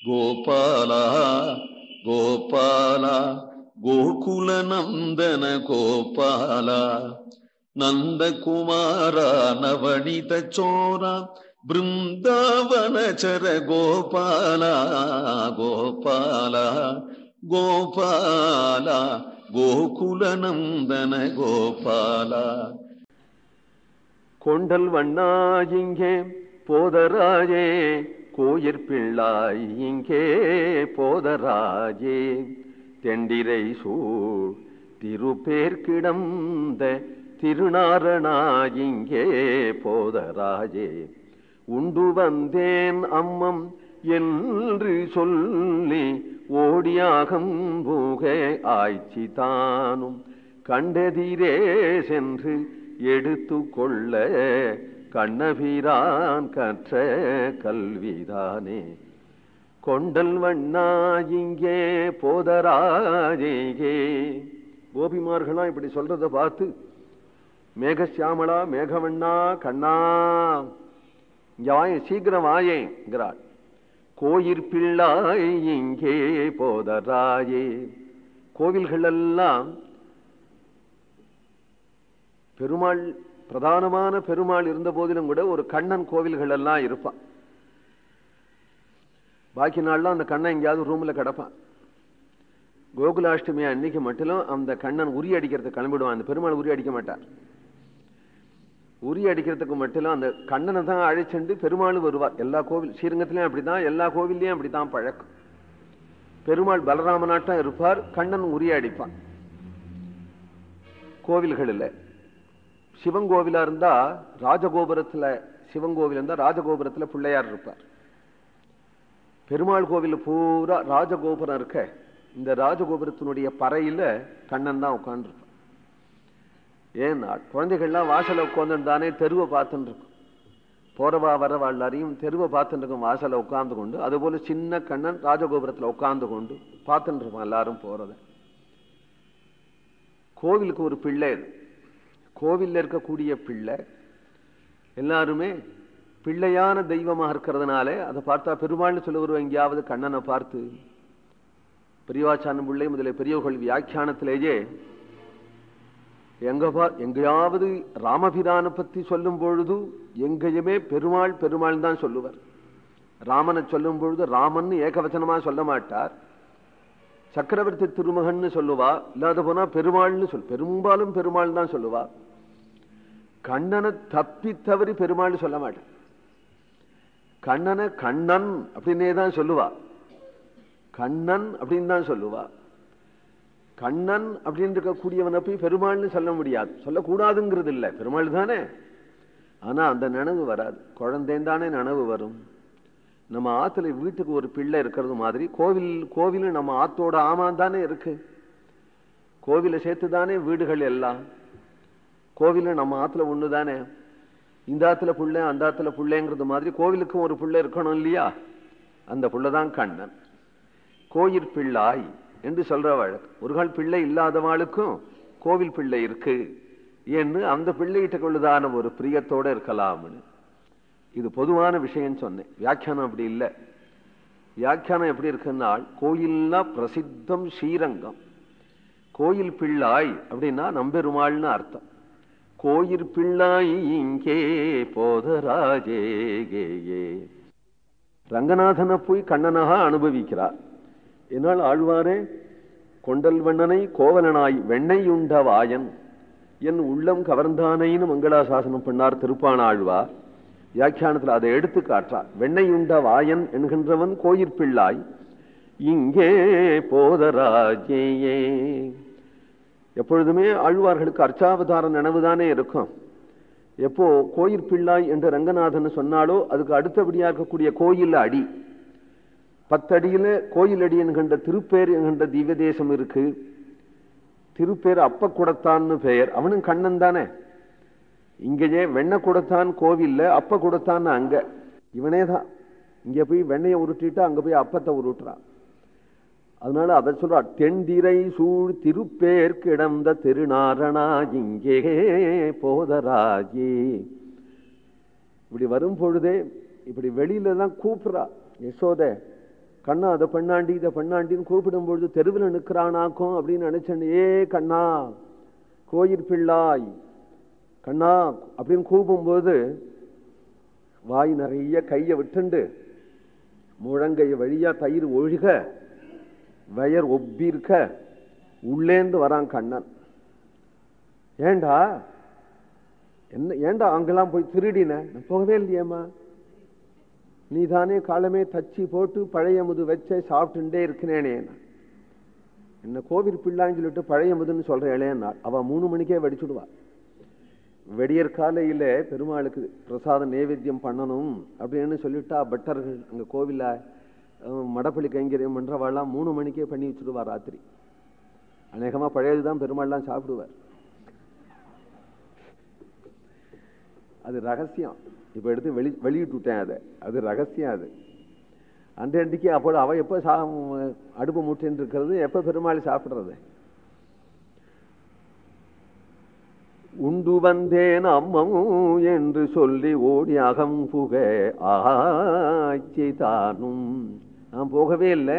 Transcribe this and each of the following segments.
கோபாலா கோபாலா கோகுல நந்தன கோபாலா நந்தகுமாரா நவனித சோரா பிருந்தாவனச்சர கோபாலா கோபாலா கோபாலா கோகுல நந்தன கோபாலா. கொண்டல் வண்ணா இங்கே போதராஜே, கோயிற்பிள்ளாய் இங்கே போதராஜே, தெண்டிரை சூழ் திருப்பேர்க்கிடந்த திருநாரணா இங்கே போதராஜே, உண்டு வந்தேன் அம்மம் என்று சொல்லி ஓடியாகம் பூக ஆய்ச்சி தானும் கண்டெதிரே சென்று எடுத்து கொள்ள கண்ணபிரான் கற்ற கல்விதானே. கொண்டல் வண்ணா இங்கே போதராஜே. கோபிமார்களா இப்படி சொல்றத பார்த்து மேகசியாமளா மேகவண்ணா கண்ணா வாயே சீக்கிரம் வாயேங்கிறாள். கோயிற்பிள்ளாய் இங்கே போதராஜே. கோவில்கள் எல்லாம் பெருமாள் பிரதானமான பெருமாள் இருந்த போதிலும் கூட ஒரு கண்ணன் கோவில்கள் எல்லாம் இருப்பான். பாக்கி நாள்லாம் அந்த கண்ணன் எங்கேயாவது ரூம்ல கிடப்பான். கோகுலாஷ்டமி அன்னைக்கு மட்டும் அந்த கண்ணன் உரி அடிக்கிறதுக்கு கிளம்பிடுவான். அந்த பெருமாள் உரி அடிக்க மாட்டார். உரி அடிக்கிறதுக்கு மட்டும் அந்த கண்ணனை தான் அழைச்சென்று பெருமாள் வருவார். எல்லா கோவில் ஸ்ரீரங்கத்திலையும் அப்படித்தான், எல்லா கோவில்லையும் அப்படித்தான் பழக்கம். பெருமாள் பலராமனாட்டம் இருப்பார், கண்ணன் உரி அடிப்பான். கோவில்கள் இல்லை. சிவன் கோவிலா இருந்தா ராஜகோபுரத்துல, சிவன் கோவில் இருந்தா ராஜகோபுரத்துல பிள்ளையார் இருப்பார். பெருமாள் கோவில் பூரா ராஜகோபுரம் இருக்க, இந்த ராஜகோபுரத்தினுடைய பறையில கண்ணன் தான் உட்கார்ந்துருப்பான். ஏன்னா குழந்தைகள்லாம் வாசல உட்கார்ந்து தானே தெருவை பார்த்துட்டு இருக்கும். போறவா வரவா எல்லாரையும் தெருவை பார்த்துட்டு இருக்கும் வாசல உட்கார்ந்து கொண்டு. அதுபோல சின்ன கண்ணன் ராஜகோபுரத்துல உட்கார்ந்து கொண்டு பார்த்துட்டு இருப்பான் எல்லாரும் போறத. கோவிலுக்கு ஒரு பிள்ளை, கோவில்ல இருக்கக்கூடிய பிள்ளை எல்லாருமே பிள்ளையான தெய்வமாக இருக்கிறதுனால அதை பார்த்தா பெருமாள்னு சொல்ல வருவோம். எங்கேயாவது கண்ணனை பார்த்து பெரியவாச்சான் பிள்ளை முதலிய பெரியவர்கள் வியாக்கியானத்திலேயே எங்கேயாவது ராமபிரானை பத்தி சொல்லும் பொழுது எங்கேயுமே பெருமாள் பெருமாள் தான் சொல்லுவார். ராமனை சொல்லும் பொழுது ராமன் ஏகவச்சனமா சொல்ல மாட்டார். சக்கரவர்த்தி திருமகன்னு சொல்லுவா, இல்லாத போனா பெருமாள்னு பெரும்பாலும் பெருமாள் தான் சொல்லுவா. கண்ணனை தப்பி தவறி பெருமாள் சொல்ல மாட்டான். கண்ணனை கண்ணன் அப்படின்னே தான் சொல்லுவா. கண்ணன் அப்படின்னு தான் சொல்லுவா. கண்ணன் அப்படின்னு இருக்கக்கூடியவனை போய் பெருமாள்னு சொல்ல முடியாது, சொல்லக்கூடாதுங்கிறது இல்லை. பெருமாள் தானே. ஆனா அந்த நினைவு வராது. குழந்தைந்தானே நினைவு வரும். நம்ம ஆத்துல வீட்டுக்கு ஒரு பிள்ளை இருக்கிறது மாதிரி கோவில் நம்ம ஆத்தோட ஆமான் தானே இருக்கு. கோவிலை சேர்த்துதானே வீடுகள் எல்லாம். கோவில நம்ம ஆத்துல ஒண்ணுதானே. இந்த ஆத்துல புள்ள அந்த ஆத்துல புள்ளைங்கிறது மாதிரி கோவிலுக்கும் ஒரு புள்ளை இருக்கணும் இல்லையா? அந்த புள்ளதான் கண்ணன். கோயிற்பிள்ளாய் என்று சொல்ற வழக்கு. ஒரு கால் பிள்ளை இல்லாதவாளுக்கும் கோவில் பிள்ளை இருக்கு என்று அந்த பிள்ளைகிட்ட கொள்ளுதான ஒரு பிரியத்தோட இருக்கலாம்னு. இது பொதுவான விஷயம் சொன்னேன். வியாக்கியானம் அப்படி இல்லை. வியாக்கியானம் எப்படி இருக்குன்னா, கோயில்னா பிரசித்தம் ஸ்ரீரங்கம். கோயில் பிள்ளாய் அப்படின்னா நம்பெருமாள்னு அர்த்தம். கோயில் பிள்ளாய் இங்கே போதராஜே. ரங்கநாதனை போய் கண்ணனாக அனுபவிக்கிறார். என்னால் ஆழ்வாரே கொண்டல் வண்ணனை கோவலனாய் வெண்ணையுண்ட வாயன் என் உள்ளம் கவர்ந்தானைன்னு மங்களாசாசனம் பண்ணார் திருப்பான ஆழ்வார். வியாக்கியானத்தில் அதை எடுத்து காட்டார். வெண்ணையுண்ட வாயன் என்கின்றவன் கோயிற்பிள்ளாய் இங்கே போதராஜேயே. எப்பொழுதுமே ஆழ்வார்களுக்கு அர்ச்சாவதார நினைவுதானே இருக்கும். எப்போ கோயிற்பிள்ளாய் என்று ரங்கநாதன் சொன்னாலோ அதுக்கு அடுத்தபடியா இருக்கக்கூடிய கோயில் அடி, 10 அடியில கோயில் அடி என்கின்ற திருப்பேர் என்கின்ற திவ்ய தேசம் இருக்கு. திருப்பேர் அப்ப குடத்தான்னு பெயர். அவனும் கண்ணன் தானே. இங்கேயே வெண்ணை குடத்தான் கோவில்ல, அப்ப குடத்தான் அங்க. இவனே தான். இங்க போய் வெண்ணையை உருட்டிட்டு அங்க போய் அப்பத்தை உருட்டுறான். அதனால அதை சொல்றார், தென்திரை சூழ் திருப்பேர் கிடந்த திருநாரணா இங்கே போதராஜே. இப்படி வரும் பொழுதே இப்படி வெளியில தான் கூப்பிடுறா யசோதே. கண்ணா அதை பண்ணாண்டி இதை பண்ணாண்டின்னு கூப்பிடும்பொழுது தெருவில் நிற்கிறானாக்கும் அப்படின்னு நினைச்சேன். ஏ கண்ணா கோயில் பிள்ளாய் கண்ணா அப்படின்னு கூப்பிடும்போது வாய் நிறைய கையை விட்டுண்டு முழங்கைய வழியா தயிர் ஒழுக வயர் ஒப்பிருக்க உள்ளேந்து வரான் கண்ணன். ஏண்டா என்ன ஏண்டா அங்கெல்லாம் போய் திருடின? நான் போகவே இல்லையேம்மா, நீ தானே காலமே தச்சி போட்டு பழைய முது வச்ச சாப்பிட்டுட்டே இருக்கிறேனே. என்ன கோவில் பிள்ளான்னு சொல்லிட்டு பழைய முதுன்னு சொல்றேன். அவ 3 மணிக்கே வெடிச்சுடுவா. வெடியற் காலையில பெருமாளுக்கு பிரசாத நைவேத்தியம் பண்ணணும் அப்படின்னு சொல்லிட்டா பட்டர்கள் அங்க கோவில மடப்பள்ளி கைங்கரியம் பண்றவாள்லாம் 3 மணிக்கே பண்ணி வச்சுடுவா. ராத்திரி அநேகமா பழையதுதான் பெருமாள்லாம் சாப்பிடுவார். அது ரகசியம். இப்ப எடுத்து வெளியிட்டு விட்டேன். அது ரகசியம். அது அன்றைக்கு அப்போ அவ எப்ப அடுப்பு மூட்டின்னு இருக்கிறது, எப்ப பெருமாள் சாப்பிடுறது? உண்டு வந்தேன் அம்மம் என்று சொல்லி ஓடி அகம் புக ஆச்சி தானும். நான் போகவே இல்லை,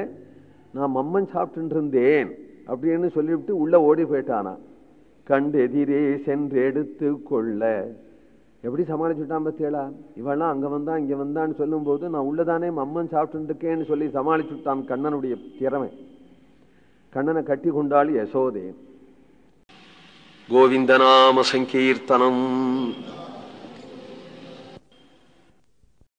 நான் அம்மன் சாப்பிட்டு இருந்தேன் அப்படின்னு சொல்லிவிட்டு உள்ள ஓடி போயிட்டானா. கண்டெதிரே சென்று எடுத்து கொள்ள எப்படி சமாளிச்சுட்டான் பத்தியலா? இவெல்லாம் அங்க வந்தா இங்க வந்தான்னு சொல்லும் போது நான் உள்ளதானே அம்மன் சாப்பிட்டு இருக்கேன்னு சொல்லி சமாளிச்சுட்டான். கண்ணனுடைய திறமை. கண்ணனை கட்டி கொண்டாள் யசோதே. கோவிந்தநாம சங்கீர்த்தனம்.